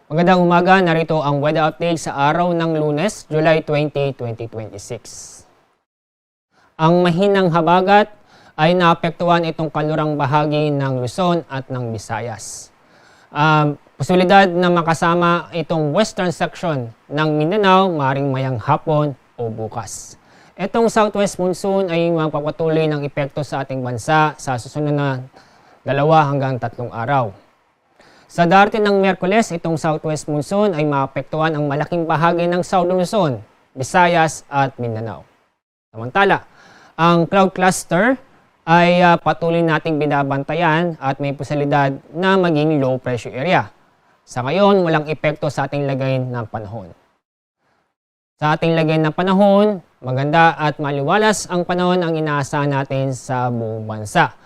Magandang umaga, narito ang weather update sa araw ng Lunes, July 20, 2026. Ang mahinang habagat ay naapektuhan itong kalurang bahagi ng Luzon at ng Visayas. Posibilidad na makasama itong western section ng Mindanao, maaaring mayang hapon o bukas. Itong southwest monsoon ay magpapatuloy ng epekto sa ating bansa sa susunod na 2 hanggang 3 araw. Sa darating ng Miyerkules, itong southwest monsoon ay maapektuhan ang malaking bahagi ng Southern Luzon, Visayas at Mindanao. Samantala, ang cloud cluster ay patuloy nating binabantayan at may posibilidad na maging low pressure area. Sa ngayon, walang epekto sa ating lagay ng panahon. Sa ating lagay ng panahon, maganda at maliwalas ang panahon ang inaasahan natin sa buong bansa.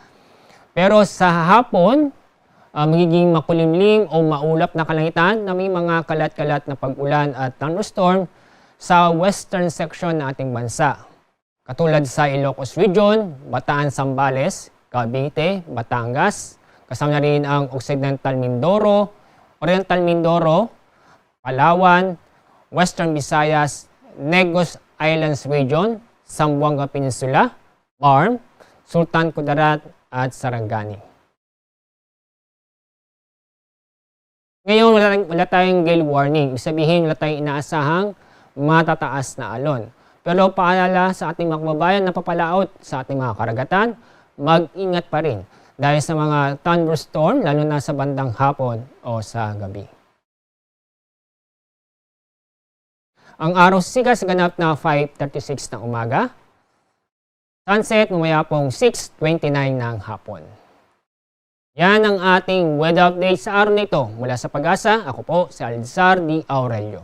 Pero sa hapon, magiging makulimlim o maulap na kalangitan na may mga kalat-kalat na pag-ulan at thunderstorm sa western section ng ating bansa. Katulad sa Ilocos Region, Bataan, Zambales, Cavite, Batangas, kasama na rin ang Occidental Mindoro, Oriental Mindoro, Palawan, Western Visayas, Negros Islands Region, Zamboanga Peninsula, Barm, Sultan Kudarat at Sarangani. Ngayon, wala tayong gale warning. Ibig sabihin, wala tayong inaasahang matataas na alon. Pero paalala sa ating mga kababayan na papalaot sa ating mga karagatan, mag-ingat pa rin dahil sa mga thunderstorm, lalo na sa bandang hapon o sa gabi. Ang araw sigas ganap na 5:36 ng umaga. Sunset mamaya pong 6:29 ng hapon. Yan ang ating weather update sa araw na ito. Mula sa Pag-asa, ako po si Alzar D. Aurelio.